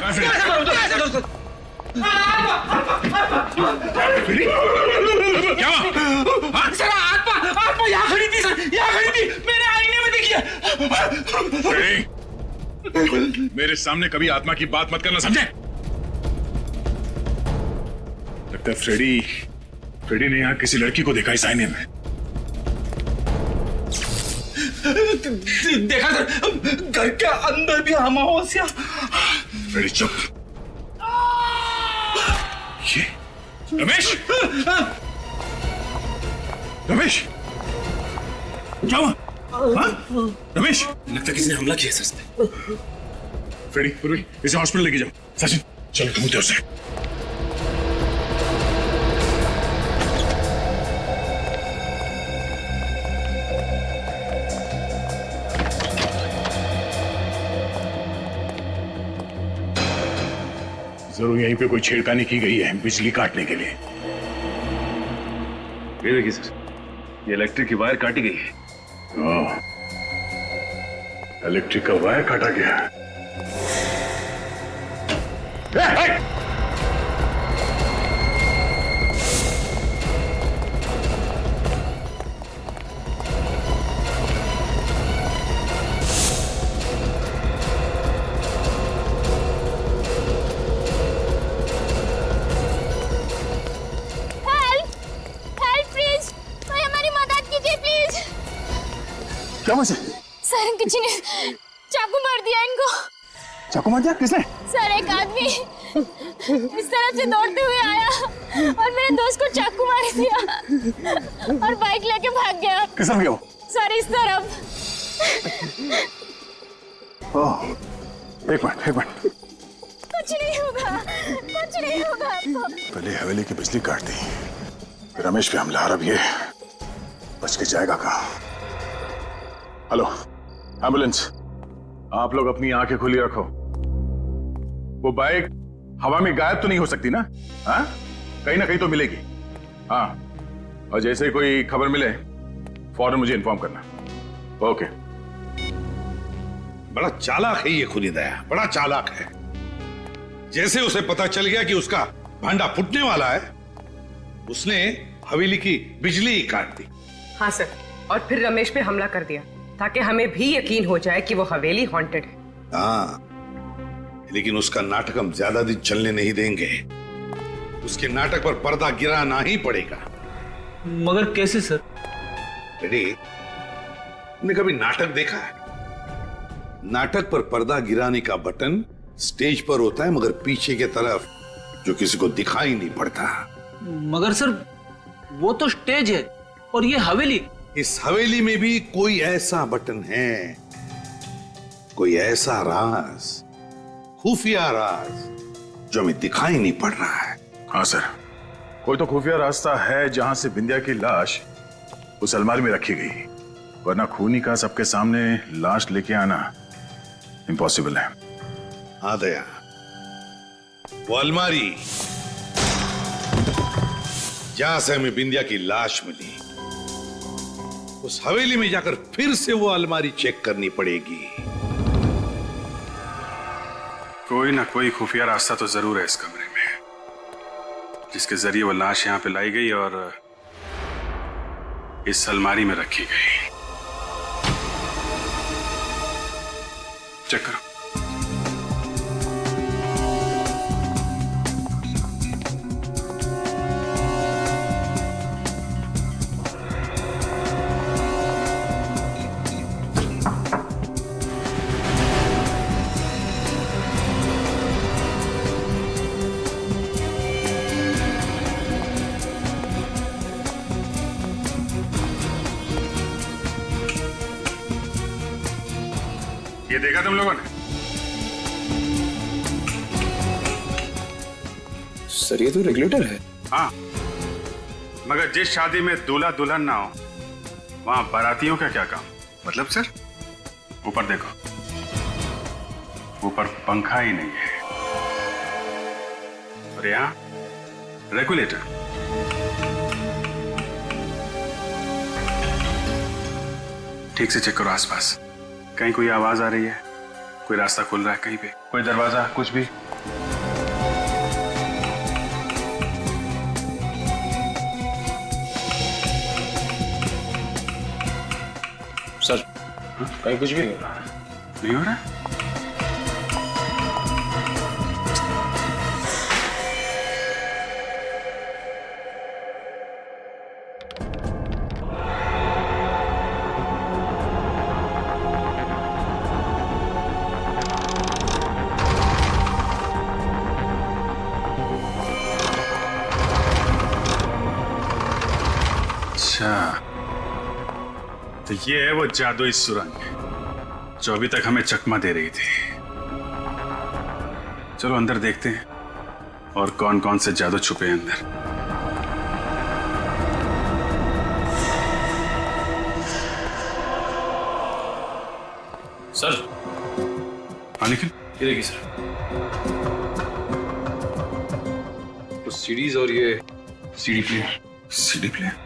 क्या सर आत्मा यहाँ खड़ी थी सर, यहाँ खड़ी थी, मैंने आईने में देखी है। मेरे सामने कभी आत्मा की बात मत करना, समझे? लगता है फ्रेडी ने यहाँ किसी लड़की को देखा इस आईने में। देखा सर, घर के अंदर भी अमावस्या। फ्रेडी चुप। ये रमेश, रमेश क्या हुआ? रमेश, लगता है किसी ने हमला किया सर इस पे। फ्रेडी, पूर्वी इसे हॉस्पिटल लेके जाओ। सचिन चलो ढूंढते उसे। जरूर यहीं पे कोई छेड़खानी की गई है बिजली काटने के लिए। ये देखिए सर, ये इलेक्ट्रिक की वायर काटी गई है। इलेक्ट्रिक का वायर काटा गया। क्या वजह? सर किसी ने चाकू मार दिया इनको। चाकू मार दिया? किसने? सर एक आदमी इस तरफ से दौड़ते हुए आया और मेरे दोस्त को चाकू मार दिया और बाइक लेके भाग गया। किस तरफ गया वो? सर इस तरफ। ओह, एक मिनट। कुछ नहीं होगा, कुछ नहीं होगा आपको। पहले हवेली की बिजली काट दी, फिर रमेश पे हमला, अब ये बच के जाएगा कहाँ? हेलो एम्बुलेंस, आप लोग अपनी आंखें खुली रखो। वो बाइक हवा में गायब तो नहीं हो सकती ना? हाँ, कहीं ना कहीं तो मिलेगी। हाँ, और जैसे कोई खबर मिले फौरन मुझे इन्फॉर्म करना। ओके। बड़ा चालाक है ये खुनी दया, बड़ा चालाक है। जैसे उसे पता चल गया कि उसका भांडा फूटने वाला है, उसने हवेली की बिजली ही काट दी। हाँ सर, और फिर रमेश पे हमला कर दिया ताकि हमें भी यकीन हो जाए कि वो हवेली हॉन्टेड है। हाँ, लेकिन उसका नाटक हम ज्यादा दिन चलने नहीं देंगे। उसके नाटक पर पर्दा गिराना ही पड़ेगा। मगर कैसे सर? रेडी, तुमने कभी नाटक देखा है? नाटक पर पर्दा गिराने का बटन स्टेज पर होता है, मगर पीछे की तरफ जो किसी को दिखाई नहीं पड़ता। मगर सर वो तो स्टेज है और ये हवेली। इस हवेली में भी कोई ऐसा बटन है, कोई ऐसा राज, खुफिया राज जो हमें दिखाई नहीं पड़ रहा है। हाँ सर, कोई तो खुफिया रास्ता है जहां से बिंदिया की लाश उस अलमारी में रखी गई, वरना खूनी का सबके सामने लाश लेके आना इम्पॉसिबल है। हाँ दया, वो अलमारी जहां से हमें बिंदिया की लाश मिली, उस हवेली में जाकर फिर से वो अलमारी चेक करनी पड़ेगी। कोई ना कोई खुफिया रास्ता तो जरूर है इस कमरे में, जिसके जरिए वो लाश यहां पे लाई गई और इस अलमारी में रखी गई। चेक करो। ये देखा तुम लोगों ने? सर ये तो रेगुलेटर है। हाँ, मगर जिस शादी में दूल्हा दुल्हन ना हो वहां बारातियों का क्या काम? मतलब सर, ऊपर देखो, ऊपर पंखा ही नहीं है और यहाँ रेगुलेटर। ठीक से चेक करो आसपास, कहीं कोई आवाज आ रही है, कोई रास्ता खुल रहा है कहीं पे, कोई दरवाजा, कुछ भी। सर कहीं कुछ भी नहीं हो रहा। नहीं हो रहा? अच्छा, तो ये है वो जादुई सुरंग जो अभी तक हमें चकमा दे रही थी। चलो अंदर देखते हैं और कौन कौन से जादू छुपे हैं अंदर। सर हाँ निखिल, ये देखिए सर, कुछ सीडीज और ये सीडी प्लेयर। सीडी प्लेयर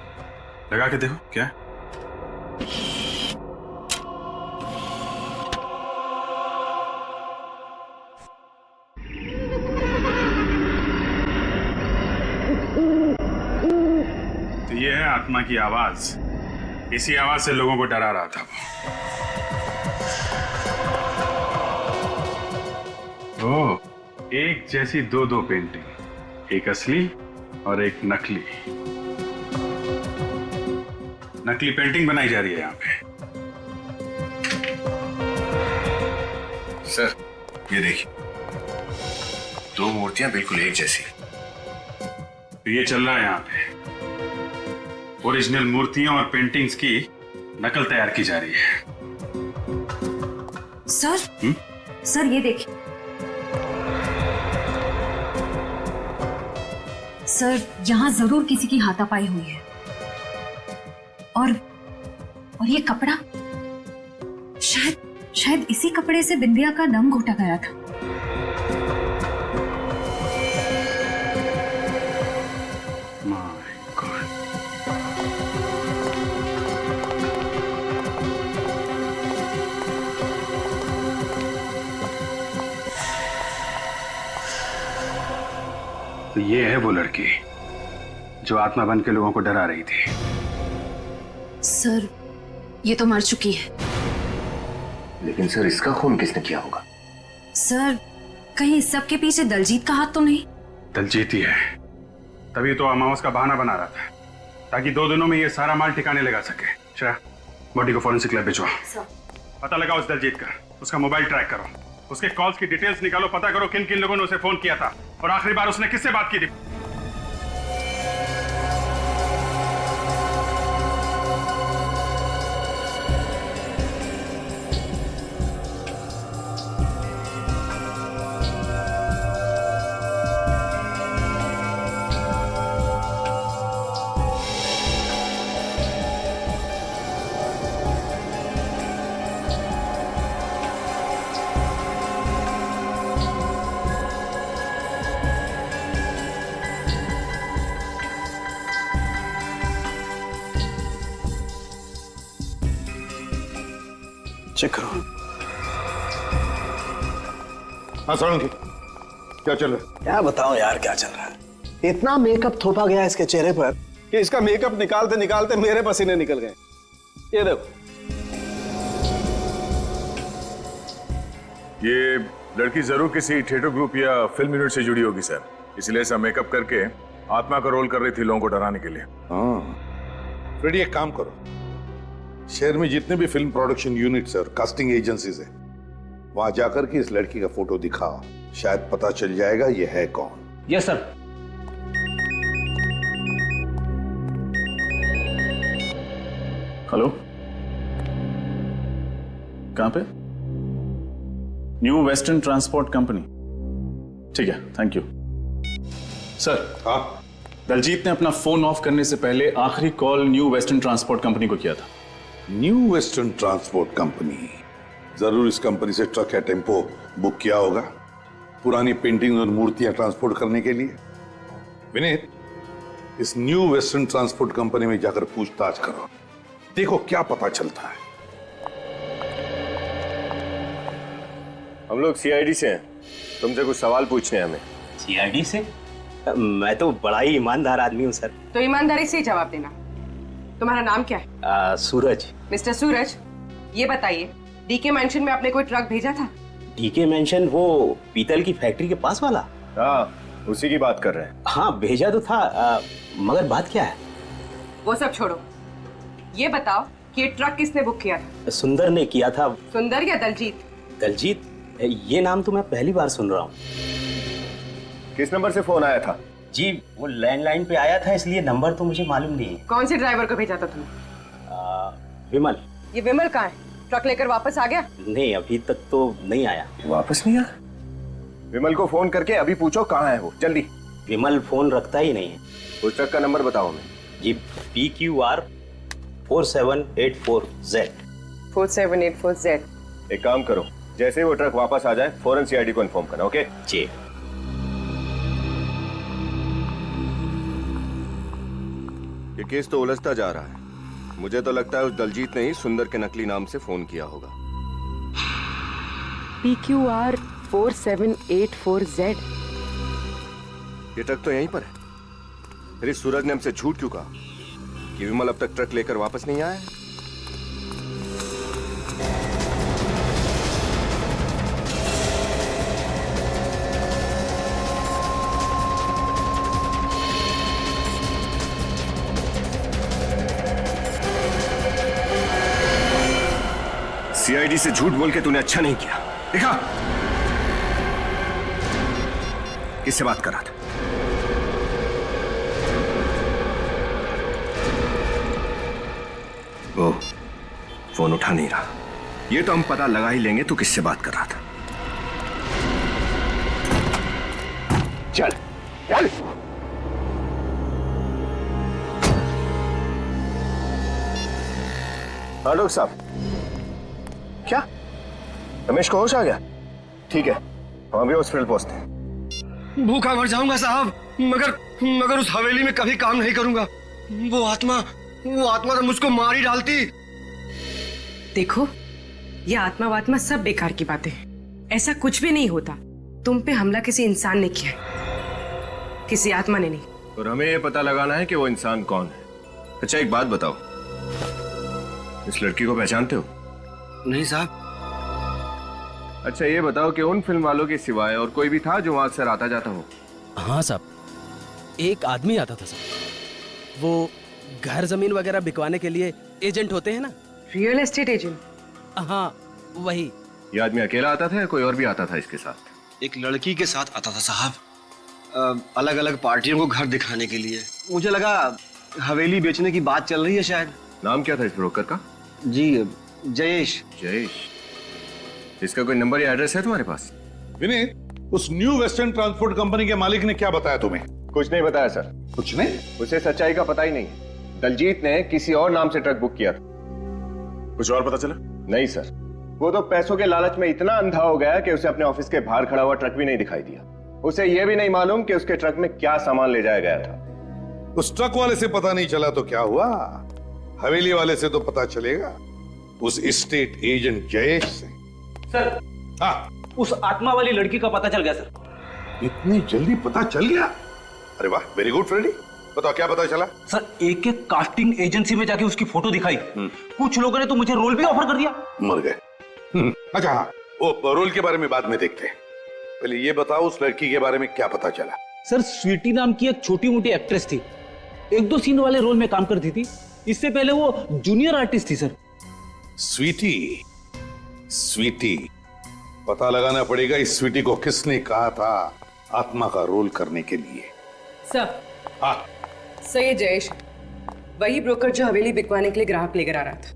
लगा के देखो क्या है? तो ये है आत्मा की आवाज। इसी आवाज से लोगों को डरा रहा था वो। ओह, एक जैसी दो पेंटिंग, एक असली और एक नकली। नकली पेंटिंग बनाई जा रही है यहाँ पे। सर ये देखिए, दो मूर्तियां बिल्कुल एक जैसी। तो ये चल रहा है यहाँ पे, ओरिजिनल मूर्तियों और पेंटिंग्स की नकल तैयार की जा रही है। सर सर ये देखिए सर, यहाँ जरूर किसी की हाथापाई हुई है। और ये कपड़ा, शायद इसी कपड़े से बिंदिया का दम घोटा गया था। My God. तो ये है वो लड़की जो आत्मा बन के लोगों को डरा रही थी। सर ये तो मर चुकी है। लेकिन सर इसका खून किसने किया होगा? सर कहीं इस सब के पीछे दलजीत का हाथ तो नहीं? दलजीत ही है, तभी तो अमावस का बहाना बना रहा था ताकि 2 दिनों में ये सारा माल ठिकाने लगा सके। श्रेया, बॉडी को फॉरेंसिक लैब भिजवा। पता लगाओ उस दलजीत का, उसका मोबाइल ट्रैक करो, उसके कॉल्स की डिटेल्स निकालो, पता करो किन किन लोगों ने उसे फोन किया था और आखिरी बार उसने किससे बात की थी। चेक करो। हाँ सोलंकी, क्या चल रहा है? क्या बताऊं यार क्या चल रहा है। इतना मेकअप थोपा गया इसके चेहरे पर कि इसका मेकअप निकालते निकालते मेरे पसीने निकल गए। ये देखो, ये लड़की जरूर किसी थिएटर ग्रुप या फिल्म यूनिट से जुड़ी होगी सर, इसलिए ऐसा मेकअप करके आत्मा का रोल कर रही थी लोगों को डराने के लिए। हाँ फ्रेडी, एक काम करो, शहर में जितने भी फिल्म प्रोडक्शन यूनिट्स और कास्टिंग एजेंसीज है वहां जाकर के इस लड़की का फोटो दिखाओ, शायद पता चल जाएगा ये है कौन। Yes sir. हेलो, कहां पे? New western transport company. ठीक है, थैंक यू सर। हाँ, दलजीत ने अपना फोन ऑफ करने से पहले आखिरी call new western transport company को किया था। न्यू वेस्टर्न ट्रांसपोर्ट कंपनी, जरूर इस कंपनी से ट्रक या टेम्पो बुक किया होगा पुरानी पेंटिंग और मूर्तियां ट्रांसपोर्ट करने के लिए। विनीत, इस न्यू वेस्टर्न ट्रांसपोर्ट कंपनी में जाकर पूछताछ करो, देखो क्या पता चलता है। हम लोग सीआईडी से हैं। तुमसे कुछ सवाल पूछने हैं हमें। सीआईडी से? मैं तो बड़ा ही ईमानदार आदमी हूँ सर। तो ईमानदारी से ही जवाब देना। तुम्हारा नाम क्या है? सूरज। मिस्टर सूरज, ये बताइए डीके मेंशन में आपने कोई ट्रक भेजा था? डीके मेंशन वो पीतल की फैक्ट्री के पास वाला? हाँ, उसी की बात कर रहे हैं। हाँ भेजा तो था, मगर बात क्या है? वो सब छोड़ो, ये बताओ कि ये ट्रक किसने बुक किया था? सुंदर ने किया था। सुंदर या दलजीत? दलजीत? ये नाम तो मैं पहली बार सुन रहा हूँ। किस नंबर से फोन आया था? जी वो लैंडलाइन पे आया था, इसलिए नंबर तो मुझे मालूम नहीं है। कौन से ड्राइवर को भेजा था तुमने? विमल। ये विमल कहाँ है? ट्रक लेकर वापस आ गया? नहीं, अभी तक तो नहीं आया। वापस नहीं आया? विमल को फोन करके अभी पूछो कहाँ है वो, जल्दी। विमल फोन रखता ही नहीं है। उस ट्रक का नंबर बताओ हमें। जी PQR 4784Z। 4784Z। एक काम करो, जैसे ही वो ट्रक वापस आ जाए फौरन सीआईडी को इन्फॉर्म करना। ओके जी। ये केस तो उलझता जा रहा है। मुझे तो लगता है उस दलजीत ने ही सुंदर के नकली नाम से फोन किया होगा। PQR 4784Z। ये ट्रक तो यहीं पर है। फिर इस सूरज ने हमसे झूठ क्यों कहा कि विमल अब तक ट्रक लेकर वापस नहीं आया? सीआईडी से झूठ बोल के तूने अच्छा नहीं किया। देखा किससे बात कर रहा था? वो फोन उठा नहीं रहा। ये तो हम पता लगा ही लेंगे तू किससे बात कर रहा था। चल चल। हाँ डॉक्टर साहब, क्या रमेश को होश आ गया? ठीक है, हम अभी हॉस्पिटल पहुंचते हैं। भूखा मर जाऊंगा साहब, मगर उस हवेली में कभी काम नहीं करूंगा। वो आत्मा तो मुझको मार ही डालती। देखो, ये आत्मा वात्मा सब बेकार की बातें हैं। ऐसा कुछ भी नहीं होता। तुम पे हमला किसी इंसान ने किया, किसी आत्मा ने नहीं। और हमें ये पता लगाना है कि वो इंसान कौन है। अच्छा एक बात बताओ, इस लड़की को पहचानते हो? नहीं साहब। अच्छा ये बताओ कि उन फिल्म वालों के सिवाय और कोई भी था जो वहां अक्सर आता जाता हो? हाँ साहब, एक आदमी आता था साहब। वो घर जमीन वगैरह बिकवाने के लिए एजेंट होते हैं ना। Real estate agent? हाँ वही। ये आदमी अकेला आता था या कोई और भी आता था इसके साथ? एक लड़की के साथ आता था साहब, अलग अलग पार्टियों को घर दिखाने के लिए। मुझे लगा हवेली बेचने की बात चल रही है शायद। नाम क्या था इस ब्रोकर का? जी जयेश। जयेश। इसका कोई नंबर या एड्रेस है तुम्हारे पास? विनीत, उस न्यू वेस्टर्न ट्रांसपोर्ट कंपनी के मालिक ने क्या बताया तुम्हें? कुछ नहीं बताया सर। कुछ नहीं? उसे सच्चाई का पता ही नहीं। दलजीत ने किसी और नाम से ट्रक बुक किया था। कुछ और पता चला? नहीं सर, वो तो पैसों के लालच में इतना अंधा हो गया कि उसे अपने ऑफिस के बाहर खड़ा हुआ ट्रक भी नहीं दिखाई दिया। उसे यह भी नहीं मालूम कि उसके ट्रक में क्या सामान ले जाया गया था। उस ट्रक वाले से पता नहीं चला तो क्या हुआ, हवेली वाले से तो पता चलेगा, उस एस्टेट एजेंट जयेश से। सर, हाँ, उस आत्मा वाली लड़की का पता चल गया सर। इतनी जल्दी पता चल गया? अरे वाह, वेरी गुड फ्रेडी। बताओ क्या पता चला? सर, एक कास्टिंग एजेंसी में जाके उसकी फोटो दिखाई। कुछ लोगों ने तो मुझे रोल भी ऑफर कर दिया। मर गए। अच्छा हाँ, वो रोल के बारे में बाद में देखते हैं। पहले ये बताओ उस लड़की के बारे में क्या पता चला? सर, स्वीटी नाम की एक छोटी मोटी एक्ट्रेस थी, एक दो सीन वाले रोल में काम करती थी। इससे पहले वो जूनियर आर्टिस्ट थी सर। स्वीटी, स्वीटी, पता लगाना पड़ेगा इस स्वीटी को किसने कहा था आत्मा का रोल करने के लिए। सर। हाँ सही जयेश, वही ब्रोकर जो हवेली बिकवाने के लिए ग्राहक लेकर आ रहा था।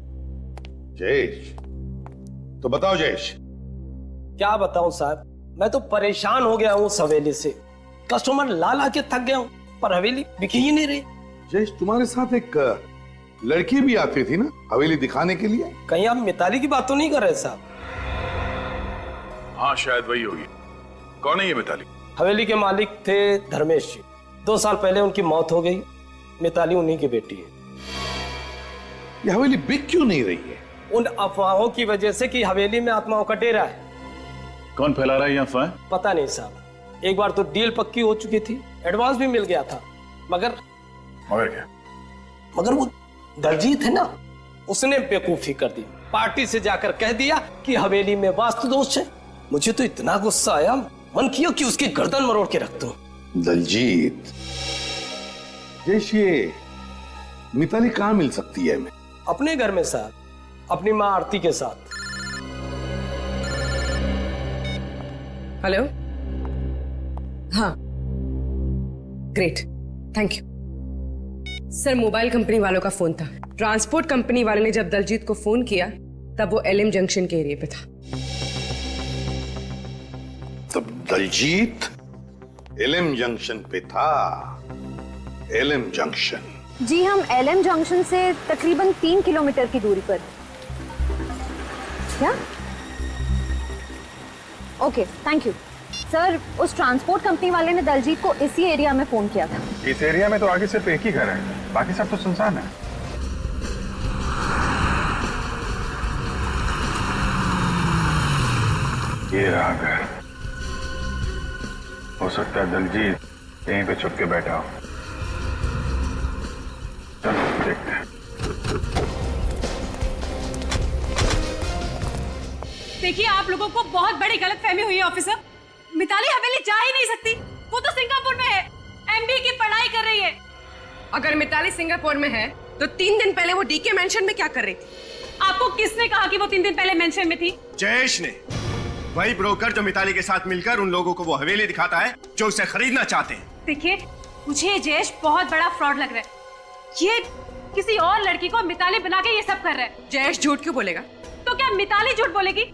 जयेश, तो बताओ जयेश। क्या बताऊं साहब, मैं तो परेशान हो गया हूँ उस हवेली से। कस्टमर ला ला के थक गया हूँ, पर हवेली बिकी ही नहीं रही। जयेश, तुम्हारे साथ एक लड़की भी आती थी ना हवेली दिखाने के लिए? कहीं आप मिताली की बात तो नहीं कर रहे साहब? हाँ शायद वही होगी। कौन है ये मिताली? हवेली के मालिक थे धर्मेश जी। 2 साल पहले उनकी मौत हो गई। मिताली उन्हीं की बेटी है। ये हवेली बिक क्यों नहीं रही है? उन अफवाहों की वजह से कि हवेली में आत्माओं का डेरा है। कौन फैला रहा है ये अफवाह? पता नहीं साहब, एक बार तो डील पक्की हो चुकी थी, एडवांस भी मिल गया था, मगर क्या? मगर वो दलजीत है ना, उसने बेवकूफी कर दी। पार्टी से जाकर कह दिया कि हवेली में वास्तु दोष है। मुझे तो इतना गुस्सा आया, मन किया कि उसकी गर्दन मरोड़ के रख दूं। दलजीत, जैसे मिताली कहाँ मिल सकती है हमें? अपने घर में साहब, अपनी माँ आरती के साथ। हेलो, हाँ, great, thank you sir. Mobile company वालों का फोन था। ट्रांसपोर्ट कंपनी वाले ने जब दलजीत को फोन किया तब वो एलएम जंक्शन के एरिया पे था। तब दलजीत एलएम जंक्शन पे था। LM junction? जी, हम एलएम जंक्शन से तकरीबन 3 किलोमीटर की दूरी पर। क्या? Okay, thank you sir. उस ट्रांसपोर्ट कंपनी वाले ने दलजीत को इसी एरिया में फोन किया था। इस एरिया में तो आगे सिर्फ एक ही घर है, बाकी सब तो सुनसान है। ये रहा घर। हो सकता है दलजीत यहीं पे छुप के बैठा हो। चलो देखते हैं। देखिए, आप लोगों को बहुत बड़ी गलतफहमी हुई है ऑफिसर। मिताली हवेली जा ही नहीं सकती, वो तो सिंगापुर में है, एमबीए की पढ़ाई कर रही है। अगर मिताली सिंगापुर में है तो 3 दिन पहले वो डीके मेंशन में क्या कर रही थी? आपको किसने कहा कि वो 3 दिन पहले मेंशन में थी? जयेश ने, वही ब्रोकर जो मिताली के साथ मिलकर उन लोगों को वो हवेली दिखाता है जो उसे खरीदना चाहते हैं। देखिए, मुझे जयेश बहुत बड़ा फ्रॉड लग रहा है। ये किसी और लड़की को मिताली बना के ये सब कर रहा है। जयेश झूठ क्यों बोलेगा? तो क्या मिताली झूठ बोलेगी?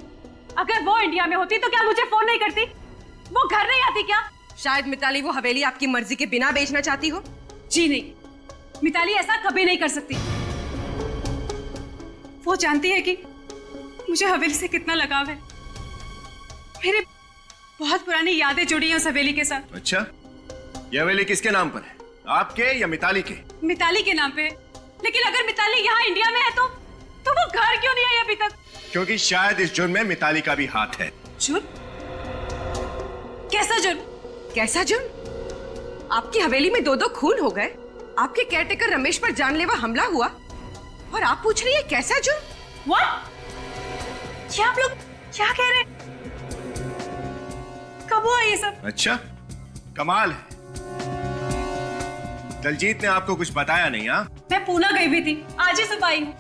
अगर वो इंडिया में होती तो क्या मुझे फोन नहीं करती? वो घर नहीं आती क्या? शायद मिताली वो हवेली आपकी मर्जी के बिना बेचना चाहती हो। जी नहीं, मिताली ऐसा कभी नहीं कर सकती। वो जानती है कि मुझे हवेली से कितना लगाव है। मेरी बहुत पुरानी यादें जुड़ी हैं उस हवेली के साथ। अच्छा, यह हवेली किसके नाम पर है, आपके या मिताली के? मिताली के नाम पे है। लेकिन अगर मिताली यहाँ इंडिया में है तो वो घर क्यों नहीं आई अभी तक? क्योंकि शायद इस जुर्म में मिताली का भी हाथ है। जुर्म? कैसा जुर्म? कैसा जुर्म? आपकी हवेली में 2-2 खून हो गए, आपके केयरटेकर रमेश पर जानलेवा हमला हुआ, और आप पूछ रही है कैसा जुर्म? What? ये आप लोग क्या कह रहे हैं? कब हुआ ये सब? अच्छा, कमाल है। दलजीत ने आपको कुछ बताया नहीं? हाँ, मैं पूना गई भी थी, आज ही सुबह आई हूँ।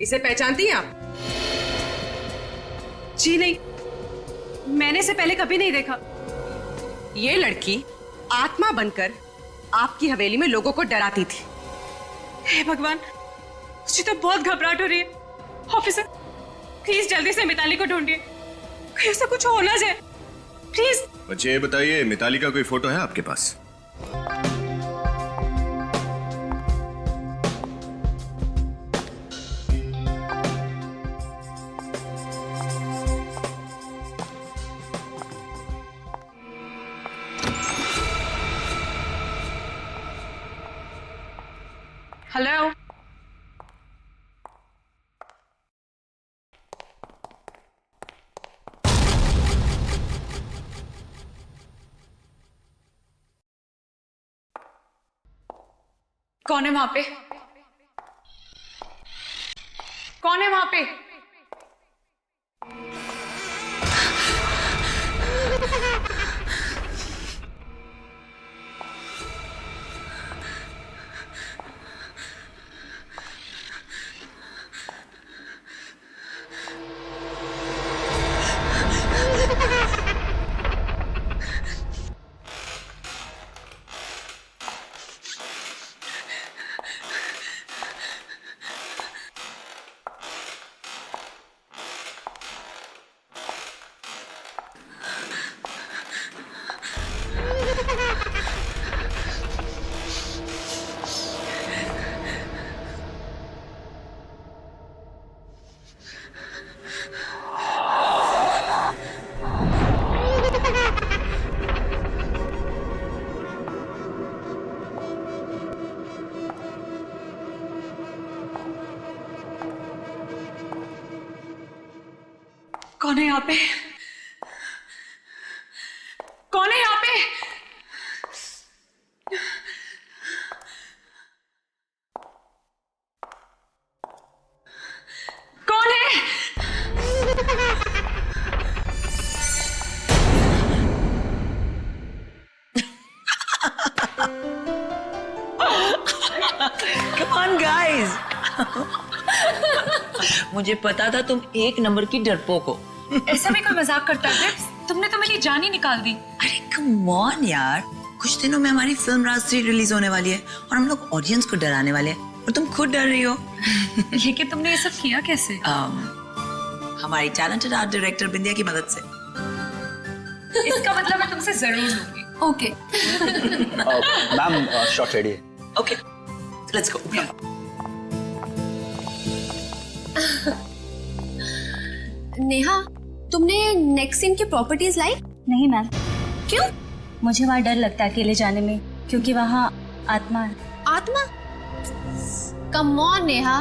इसे पहचानती हैं आप? जी नहीं, मैंने इसे पहले कभी नहीं देखा। ये लड़की आत्मा बनकर आपकी हवेली में लोगों को डराती थी। हे भगवान, मुझे तो बहुत घबराहट हो रही है। ऑफिसर, प्लीज जल्दी से मिताली को ढूंढिए, कहीं उसे कुछ हो ना जाए, प्लीज। बच्चे ये बताइए, मिताली का कोई फोटो है आपके पास? हेलो, कौन है वहां पे? कौन है वहां पे? कौन है यहाँ पे? कौन है यहाँ पे? कौन है? Come on, guys. मुझे पता था तुम एक नंबर की डरपोक हो। ऐसा भी कोई मजाक करता है? तुमने तो मेरी जान ही निकाल दी। अरे कम ऑन यार, कुछ दिनों में हमारी फिल्म राज 3 रिलीज होने वाली है और हम लोग ऑडियंस को डराने वाले हैं और तुम खुद डर रही हो। ये कि तुमने ये सब किया कैसे? हमारी टैलेंटेड आर्ट डायरेक्टर बिंदिया की मदद से। इसका मतलब मैं तुमसे जरूर लूंगी। ओके। मैम शॉट रेडी है। Okay, let's go. नेहा, तुमने नेक्स्ट सीन की प्रॉपर्टीज लाई? नहीं मैम। क्यों? मुझे वहाँ डर लगता है अकेले जाने में, क्योंकि वहाँ आत्मा है। आत्मा? कम ऑन नेहा,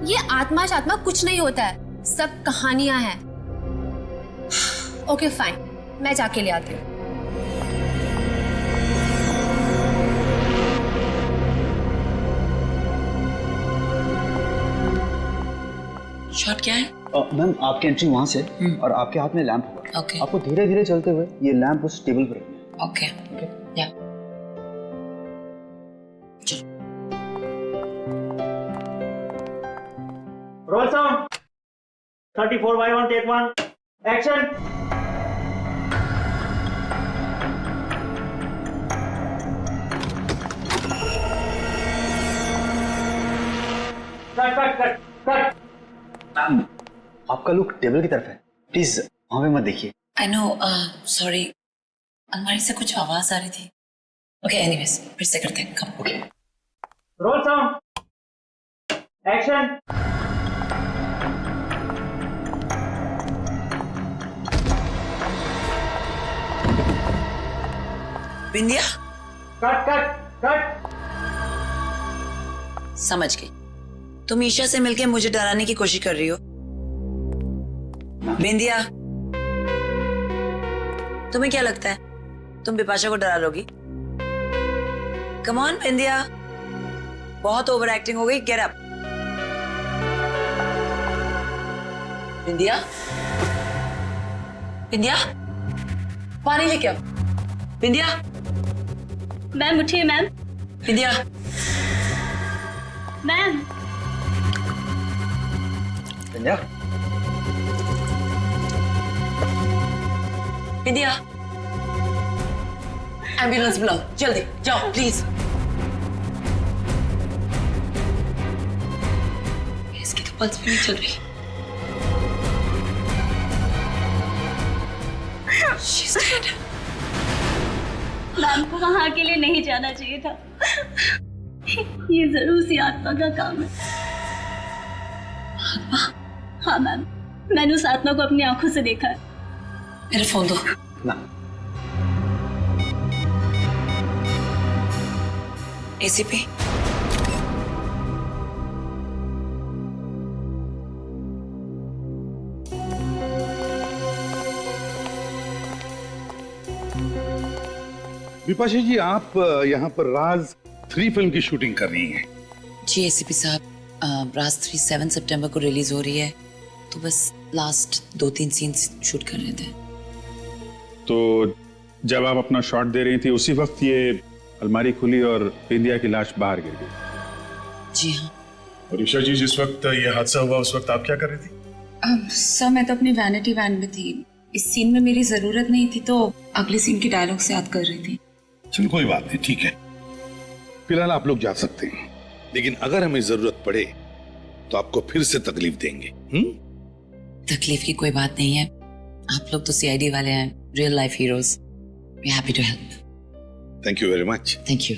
ये आत्मा शात्मा कुछ नहीं होता है, सब कहानियां हैं। ओके फाइन, मैं जाके ले आती हूँ। शॉट क्या है? मैम आपकी एंट्री वहां से और आपके हाथ में लैंप होगा। ओके। आपको धीरे धीरे चलते हुए ये लैंप उस टेबल पर रखना है। ओके या roll sound 34/1 take 1 action. Cut cut cut cut. Ma'am आपका लुक टेबल की तरफ है, प्लीज वहां पे मत देखिए। आई नो, सॉरी, अलमारी से कुछ आवाज आ रही थी। ओके एनीवेज, फिर से करते हैं। Come. Okay. Roll sound action. Bindiya, cut cut cut. समझ गई, तुम ईशा से मिलके मुझे डराने की कोशिश कर रही हो। बिंदिया, तुम्हें क्या लगता है तुम बिपाशा को डरा लोगी? कम ऑन बिंदिया, बहुत ओवर एक्टिंग हो गई। Get up. बिंदिया, बिंदिया, पानी लेके आओ। बिंदिया। मैम उठिए मैम। बिंदिया। मैम। बिंदिया। बिंदिया, एम्बुलेंस बुलाओ जल्दी, जाओ प्लीज। इसकी तो पल्स भी नहीं चल रही। She's dead. मैम को वहाँ अकेले नहीं जाना चाहिए था। ये जरूर सी आत्मा का काम है। आत्मा? हाँ मैम, मैंने उस आत्मा को अपनी आंखों से देखा है। मेरा फोन दो। एसीपी, विपाशा जी, आप यहाँ पर राज 3 फिल्म की शूटिंग कर रही हैं। जी एसीपी साहब, राज 3 7 सितंबर को रिलीज हो रही है, तो बस लास्ट 2-3 सीन्स शूट कर रहे थे। तो जब आप अपना शॉट दे रही थी उसी वक्त ये अलमारी खुली और बिंदिया की लाश बाहर गिर गई। जी हाँ। और ईशा जी, जिस वक्त ये हादसा हुआ उस वक्त आप क्या कर रही थी? सर मैं तो अपनी वैनिटी वैन में थी। इस सीन में मेरी जरूरत नहीं थी, तो अगले सीन के डायलॉग से याद कर रही थी। चलो कोई बात नहीं, ठीक है। फिलहाल आप लोग जा सकते हैं, लेकिन अगर हमें जरूरत पड़े तो आपको फिर से तकलीफ देंगे। तकलीफ की कोई बात नहीं है, आप लोग तो सीआईडी वाले हैं, real life heroes. We are happy to help. Thank you very much. Thank you.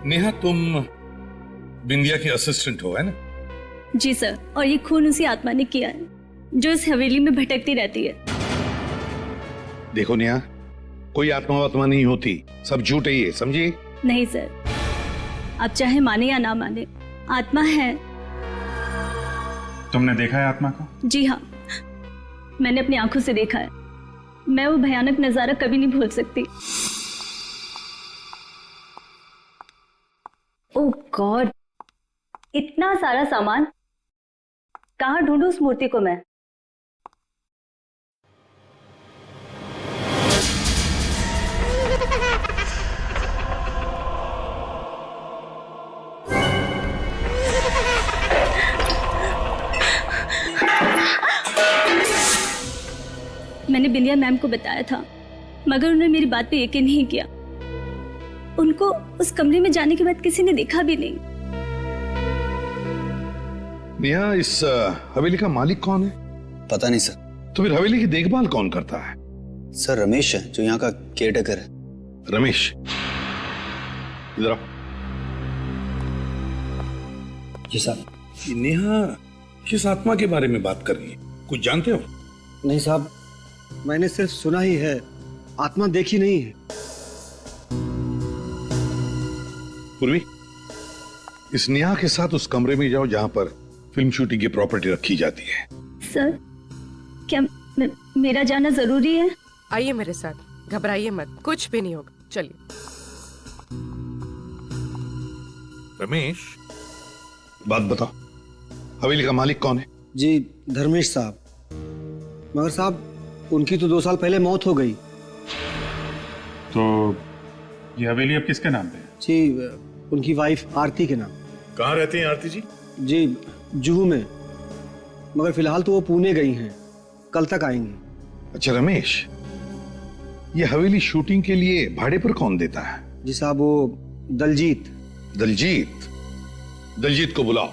Neha, तुम बिंदिया की असिस्टेंट हो, है ना? जी सर, और ये खून उसी आत्मा ने किया है जो इस हवेली में भटकती रहती है। देखो नेहा, कोई आत्मा वात्मा नहीं होती, सब झूठ है ये, समझिए? नहीं सर, आप चाहे माने या ना माने, आत्मा है। तुमने देखा है आत्मा को? जी हाँ, मैंने अपनी आंखों से देखा है। मैं वो भयानक नजारा कभी नहीं भूल सकती। ओह गॉड, इतना सारा सामान, कहाँ ढूंढूं उस मूर्ति को मैं? मैंने बिंदिया मैम को बताया था, मगर उन्होंने मेरी बात पे यकीन नहीं किया। उनको उस कमरे में जाने के बाद किसी ने देखा भी नहीं। नेहा, इस हवेली का मालिक कौन है? पता नहीं सर। तो फिर हवेली की देखभाल कौन करता है? सर रमेश है, जो यहाँ का केयरटेकर है। रमेश, इधर आओ। जी साहब। नेहा किस आत्मा के बारे में बात कर रही है, कुछ जानते हो? नहीं साहब, मैंने सिर्फ सुना ही है, आत्मा देखी नहीं है। पूर्वी, इस नेहा के साथ उस कमरे में जाओ जहां पर फिल्म शूटिंग की प्रॉपर्टी रखी जाती है। सर, क्या मेरा जाना जरूरी है? आइए मेरे साथ, घबराइए मत, कुछ भी नहीं होगा, चलिए। रमेश, बात बताओ, हवेली का मालिक कौन है? जी धर्मेश साहब। मगर साहब, उनकी तो 2 साल पहले मौत हो गई। तो ये हवेली अब किसके नाम पे है? जी उनकी वाइफ आरती के नाम। कहाँ रहती हैं आरती जी? जी जुहू में, मगर फिलहाल तो वो पुणे गई हैं, कल तक आएंगी। अच्छा रमेश, ये हवेली शूटिंग के लिए भाड़े पर कौन देता है? जी साहब, वो दलजीत। दलजीत? दलजीत को बुलाओ।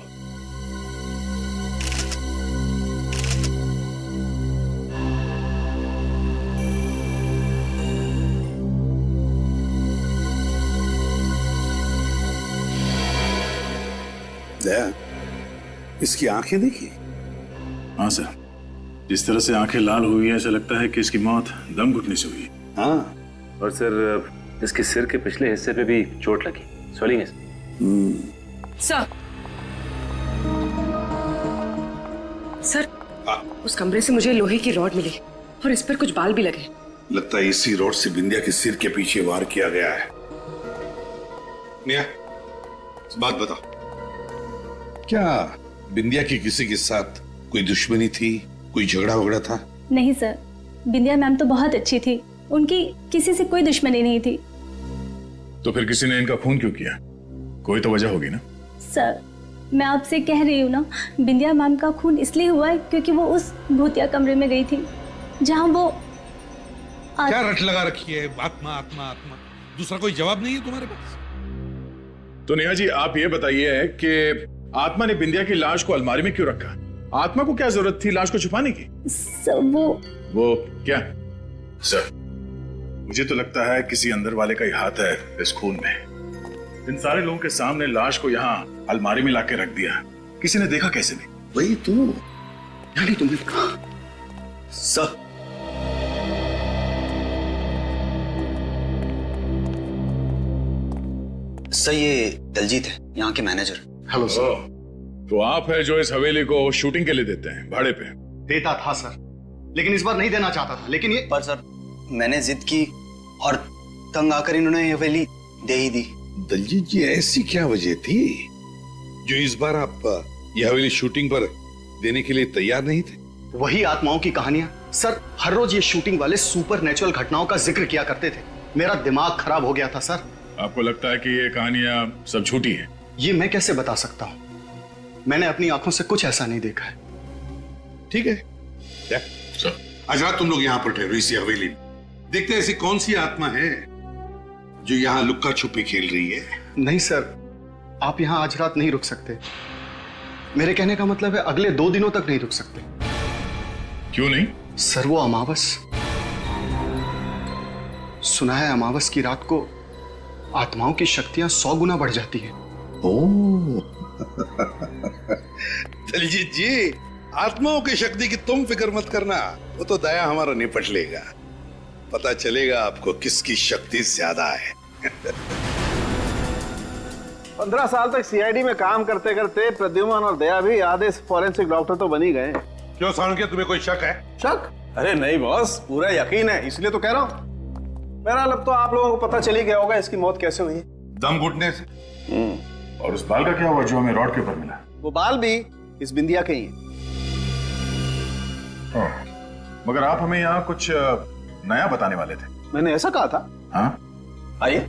दया, इसकी आंखें देखी? हाँ सर, जिस तरह से आंखें लाल हुई है, ऐसा लगता है कि इसकी मौत दम घुटने से हुई है। हाँ, और सर इसके सिर के पिछले हिस्से पे भी चोट लगी, स्वेलिंग है सर। सर, उस कमरे से मुझे लोहे की रॉड मिली और इस पर कुछ बाल भी लगे। लगता है इसी रॉड से बिंदिया के सिर के पीछे वार किया गया है। नेहा, बात बताओ, क्या बिंदिया की किसी के साथ कोई दुश्मनी थी, कोई झगड़ा वगड़ा था? नहीं सर, बिंदिया मैम तो बहुत अच्छी थी, उनकी किसी से कोई दुश्मनी नहीं थी। तो फिर किसी ने इनका खून क्यों किया? कोई तो वजह होगी ना? सर, मैं आपसे कह रही हूँ ना, बिंदिया मैम का खून इसलिए हुआ है क्योंकि वो उस भूतिया कमरे में गई थी जहाँ वो क्या रट लगा रखी है? आत्मा आत्मा आत्मा, दूसरा कोई जवाब नहीं है तुम्हारे पास? तो नेहा जी, आप ये बताइए कि आत्मा ने बिंदिया की लाश को अलमारी में क्यों रखा? आत्मा को क्या जरूरत थी लाश को छुपाने की? सर, वो क्या? सर, मुझे तो लगता है किसी अंदर वाले का ही हाथ है इस खून में। इन सारे लोगों के सामने लाश को यहाँ अलमारी में लाके रख दिया, किसी ने देखा कैसे नहीं? वही तो, यानी तुमने कहा। सर, सर ये दलजीत है, यहाँ के मैनेजर। Hello sir. तो आप है जो इस हवेली को शूटिंग के लिए देते हैं भाड़े पे? देता था सर, लेकिन इस बार नहीं देना चाहता था। लेकिन ये पर सर, मैंने जिद की और तंग आकर इन्होंने ये हवेली दे ही दी। दलजीत जी, ऐसी क्या वजह थी जो इस बार आप ये हवेली शूटिंग पर देने के लिए तैयार नहीं थे? वही आत्माओं की कहानियां सर। हर रोज ये शूटिंग वाले सुपर नेचुरल घटनाओं का जिक्र किया करते थे। मेरा दिमाग खराब हो गया था सर। आपको लगता है कि ये कहानियां सब झूठी हैं? ये मैं कैसे बता सकता हूँ, मैंने अपनी आंखों से कुछ ऐसा नहीं देखा है। ठीक है, आज रात तुम लोग यहाँ पर ठहरो इसी हवेली में। देखते हैं ऐसी कौन सी आत्मा है जो यहाँ लुक्का छुपी खेल रही है। नहीं सर, आप यहाँ आज रात नहीं रुक सकते। मेरे कहने का मतलब है अगले 2 दिनों तक नहीं रुक सकते। क्यों नहीं? सर, वो अमावस, सुना है अमावस की रात को आत्माओं की शक्तियां 100 गुना बढ़ जाती हैं। ओह दलजीत जी, आत्माओं की शक्ति की तुम फिक्र मत करना, वो तो दया हमारा निपट लेगा। पता चलेगा आपको किसकी शक्ति ज्यादा है। 15 साल तक सीआईडी में काम करते करते प्रद्युमन और दया भी आधे फॉरेंसिक डॉक्टर तो बन ही गए। क्यों सालुंके, तुम्हें कोई शक है? शक? अरे नहीं बॉस, पूरा यकीन है, इसलिए तो कह रहा हूँ। बहरहाल अब तो आप लोगों को पता चल ही गया होगा इसकी मौत कैसे हुई। दम घुटने से। और उस बाल का क्या हुआ जो हमें रॉड के ऊपर मिला? वो बाल भी इस बिंदिया के ही हैं। मगर आप हमें यहाँ कुछ नया बताने वाले थे। मैंने ऐसा कहा था? हाँ, आइए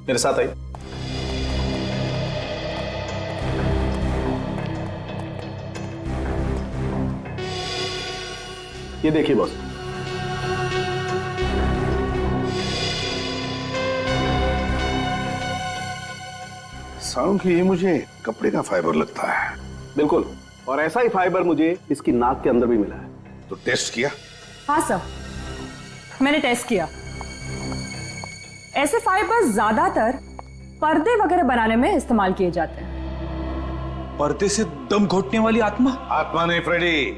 मेरे साथ आइए। ये देखिए बॉस, सालुंके, ये मुझे कपड़े का फाइबर लगता है। बिल्कुल, और ऐसा ही फाइबर मुझे इसकी नाक के अंदर भी मिला है। तो टेस्ट किया? हाँ सर, मैंने टेस्ट किया। ऐसे फाइबर ज्यादातर पर्दे वगैरह बनाने में इस्तेमाल किए जाते हैं। पर्दे से दम घोटने वाली आत्मा? आत्मा नहीं फ्रेडी,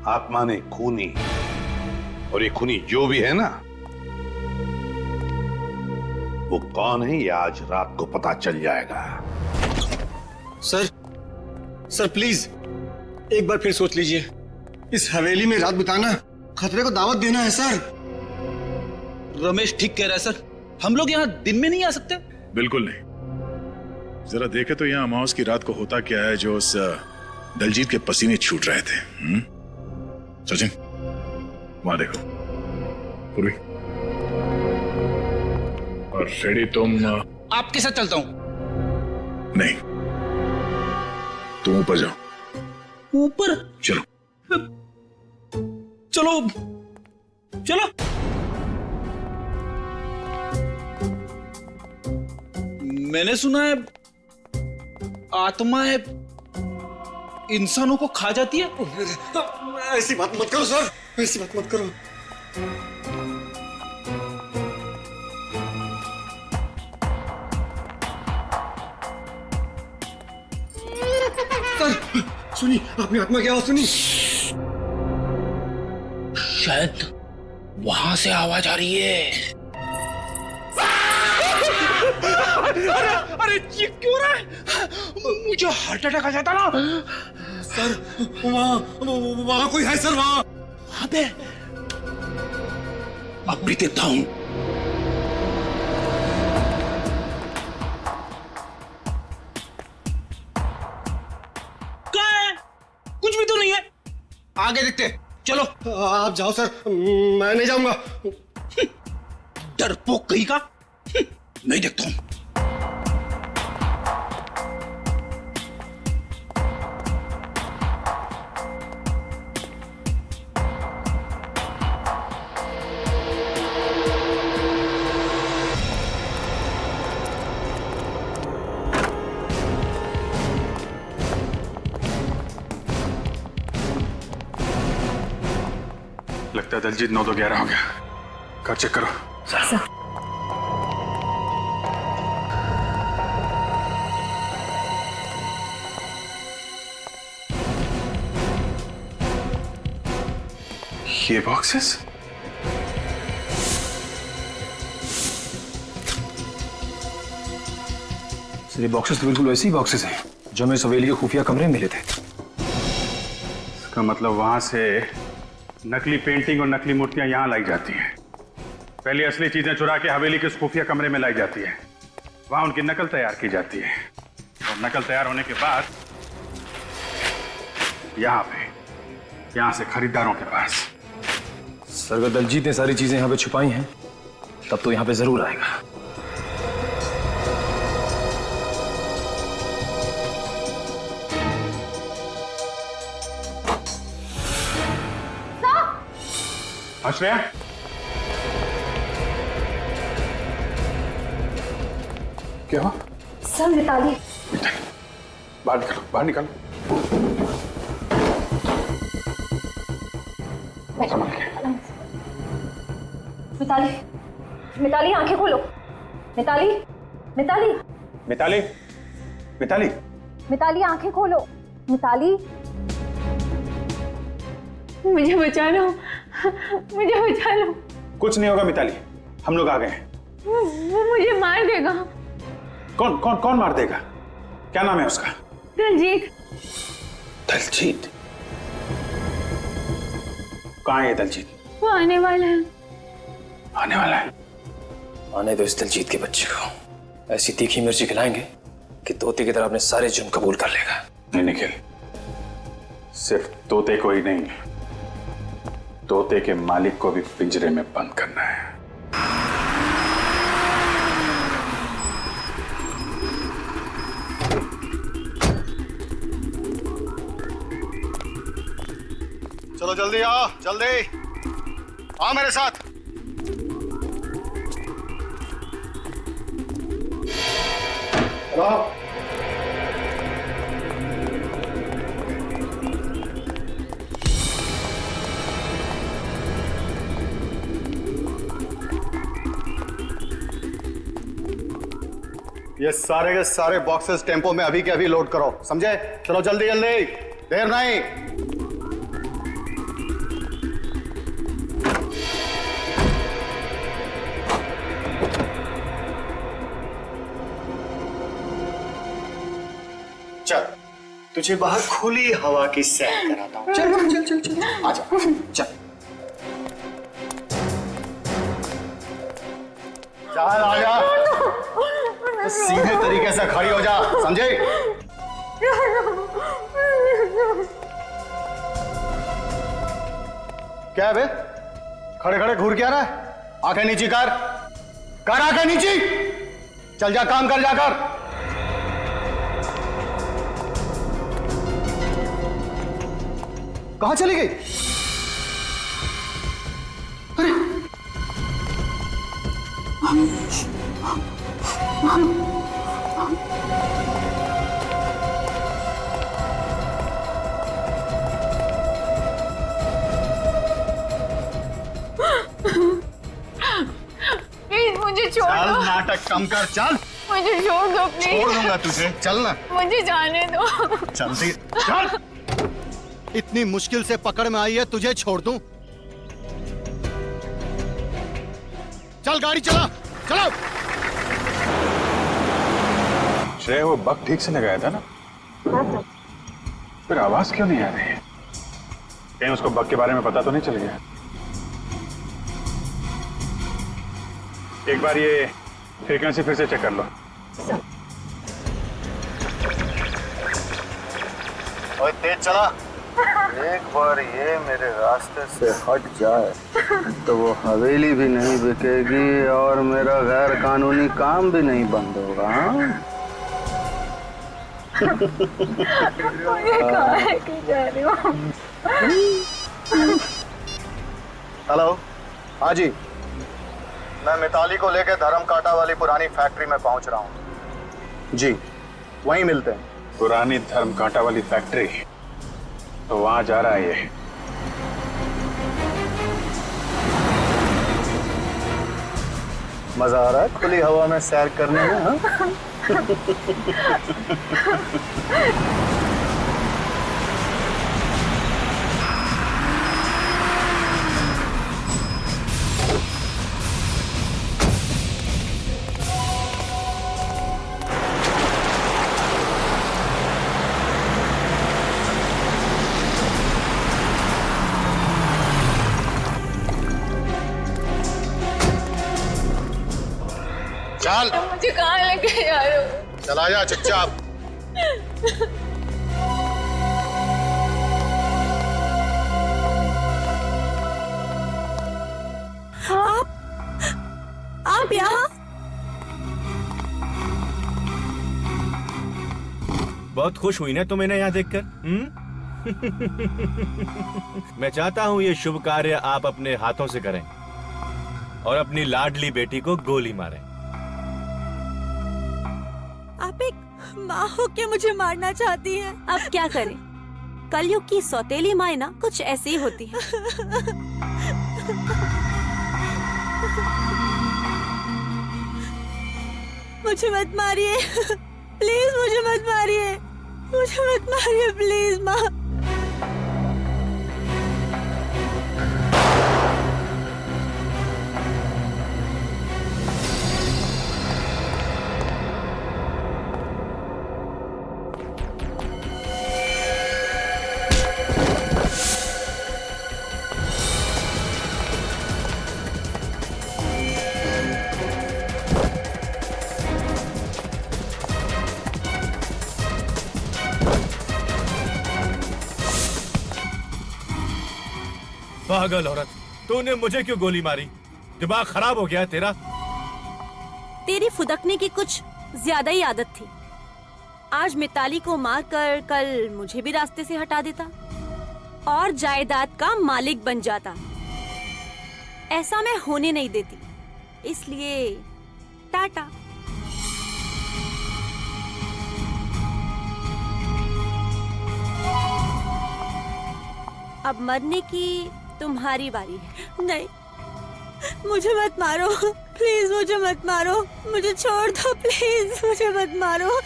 आत्मा ने खूनी। और ये खूनी जो भी है ना, वो कौन है ये आज रात को पता चल जाएगा। सर प्लीज एक बार फिर सोच लीजिए। इस हवेली में रात बिताना खतरे को दावत देना है सर। रमेश ठीक कह रहा है सर, हम लोग यहाँ दिन में नहीं आ सकते। बिल्कुल नहीं। जरा देखे तो यहाँ अमावस की रात को होता क्या है जो उस दलजीत के पसीने छूट रहे थे। सचिन, वहां देखो। पूर्वी और फ्रेडी, तुम आपके साथ चलता हूं। नहीं, तुम ऊपर जाओ। ऊपर? चलो चलो चलो। मैंने सुना है आत्माएं इंसानों को खा जाती है। ऐसी बात मत करो सर, ऐसी बात मत करो। सर सुनी, आपने आत्मा की आवाज सुनी? शायद वहां से आवाज आ रही है। अरे ये क्यों रहा है? मुझे हार्ट अटैक आ जाता ना। सर वहां कोई है सर, वहां पे। अब भी देखता हूं। क्या है? कुछ भी तो नहीं है। आगे देखते, चलो। आप जाओ सर, मैं नहीं जाऊंगा। डरपोक कहीं का। नहीं देखता हूं। लगता है दलजीत 9 तो 11 हो गया। घर चेक करो। सर ये बॉक्सेस? सर ये बॉक्सेस तो बिल्कुल वैसे ही बॉक्सेस हैं जो हमें सवेली के खुफिया कमरे में मिले थे। इसका मतलब वहां से नकली पेंटिंग और नकली मूर्तियां यहां लाई जाती हैं। पहले असली चीजें चुरा के हवेली के खुफिया कमरे में लाई जाती है, वहां उनकी नकल तैयार की जाती है, और नकल तैयार होने के बाद यहां से खरीदारों के पास। सर अगर दलजीत ने सारी चीजें यहाँ पे छुपाई हैं तब तो यहाँ पे जरूर आएगा। आश्रया, क्या हुआ? सर मिताली। बाहर निकालो, बाहर निकालो। मिताली, मिताली आंखें खोलो। मिताली, मिताली, मिताली, मिताली, मिताली आंखें खोलो। मिताली, मुझे बचा लो, मुझे बचा लो। कुछ नहीं होगा मिताली, हम लोग आ गए हैं। वो मुझे मार देगा। कौन कौन कौन मार देगा? क्या नाम है उसका? दलजीत। दलजीत? कहाँ है ये दलजीत? वो आने वाला है। आने वाला है? आने दो इस दलजीत के बच्चे को। ऐसी तीखी मिर्ची खिलाएंगे कि तोते की तरह अपने सारे जुर्म कबूल कर लेगा। नहीं निखिल, सिर्फ तोते को ही नहीं, तोते के मालिक को भी पिंजरे में बंद करना है। चलो जल्दी आओ, जल्दी आओ मेरे साथ। चलो। ये सारे के सारे बॉक्सेस टेम्पो में अभी के अभी लोड करो, समझे? चलो जल्दी जल्दी, देर नहीं। चल, तुझे बाहर खुली हवा की सैर कराता हूँ। चल चल चल चल, आजा, चल चल आजा, तो सीधे तरीके से खड़ी हो जा, समझे? क्या है बे? खड़े खड़े घूर क्या रहा है? आंखें नीची कर आंखें नीची। चल जा, काम कर जाकर। कहां चली गई? अरे प्लीज मुझे छोड़ चल, दो। नाटक कम कर, चल। मुझे छोड़ दो प्लीज। छोड़ दूंगा तुझे, चल ना। मुझे जाने दो। जल्दी चल। इतनी मुश्किल से पकड़ में आई है, तुझे छोड़ दूं? चल गाड़ी चला, चलो। श्रेय, वो बग ठीक से लगाया था ना? फिर आवाज क्यों नहीं आ रही है? कहीं उसको बग के बारे में पता तो नहीं चल गया? एक बार ये फ्रीक्वेंसी फिर से चेक कर लो। ओए तेज चला। एक बार ये मेरे रास्ते से हट जाए तो वो हवेली भी नहीं बिकेगी और मेरा गैर कानूनी काम भी नहीं बंद होगा। हेलो, हाँ जी, मैं मिताली को लेकर धर्म कांटा वाली पुरानी फैक्ट्री में पहुंच रहा हूँ जी, वहीं मिलते हैं। पुरानी धर्म कांटा वाली फैक्ट्री? तो वहां जा रहा है ये। मजा आ रहा है खुली हवा में सैर करने में? हाँ? चल, मुझे कहाँ लेके जा रहे हो? चला जा चुपचाप। आप यहाँ? बहुत खुश हुई ना तुम इन्हें यहाँ देखकर? मैं चाहता हूँ ये शुभ कार्य आप अपने हाथों से करें और अपनी लाडली बेटी को गोली मारें। आप एक माँ हो के मुझे मारना चाहती हैं। अब क्या करें, कलयुग की सौतेली माँ ना कुछ ऐसी ही होती है। मुझे मत मारिए प्लीज, मुझे मत मारिए, मुझे मत मारिए प्लीज माँ। पागल औरत, तूने मुझे क्यों गोली मारी? दिमाग खराब हो गया है तेरा? तेरी फुदकने की कुछ ज्यादा ही आदत थी। आज मिताली को मारकर कल मुझे भी रास्ते से हटा देता और जायदाद का मालिक बन जाता। ऐसा मैं होने नहीं देती, इसलिए टाटा। अब मरने की तुम्हारी बारी है। नहीं, मुझे मत मारो प्लीज, मुझे मत मारो, मुझे छोड़ दो प्लीज, मुझे मत मारो।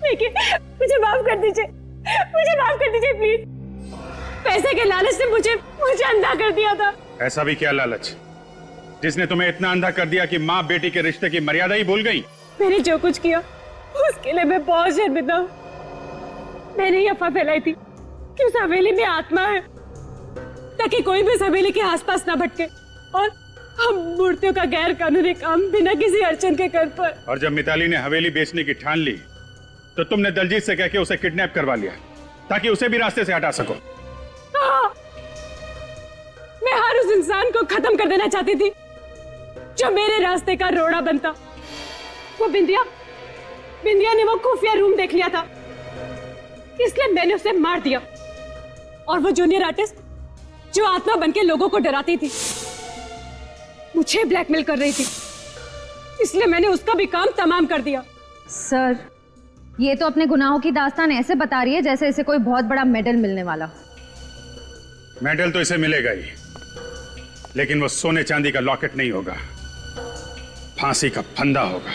देखिए, मुझे माफ कर दीजिए, मुझे माफ कर दीजिए प्लीज। पैसे के लालच से मुझे अंधा कर दिया था। ऐसा भी क्या लालच जिसने तुम्हें इतना अंधा कर दिया कि माँ बेटी के रिश्ते की मर्यादा ही भूल गई? मैंने जो कुछ किया उसके लिए मैं बहुत शर्मिंदा हूँ। मैंने ये अफवाह फैलाई थी कि उस हवेली में आत्मा है, ताकि कोई भी उस हवेली के आसपास ना भटके और हम मूर्तियों का गैर कानूनी काम बिना किसी अड़चन के कर पाए। और जब मिताली ने हवेली बेचने की ठान ली तो तुमने दलजीत से कह के उसे किडनैप करवा लिया ताकि उसे भी रास्ते से हटा सको। हाँ, मैं हर उस इंसान को खत्म कर देना चाहती थी जो मेरे रास्ते का रोड़ा बनता। वो बिंदिया ने वो खुफिया रूम देख लिया था, इसलिए मैंने उसे मार दिया। और वो जूनियर आर्टिस्ट जो आत्मा बनके लोगों को डराती थी, मुझे ब्लैकमेल कर रही थी, इसलिए मैंने उसका भी काम तमाम कर दिया। सर, ये तो अपने गुनाहों की दास्तान ऐसे बता रही है जैसे इसे कोई बहुत बड़ा मेडल मिलने वाला। मेडल तो इसे मिलेगा ही, लेकिन वो सोने चांदी का लॉकेट नहीं होगा, फांसी का फंदा होगा।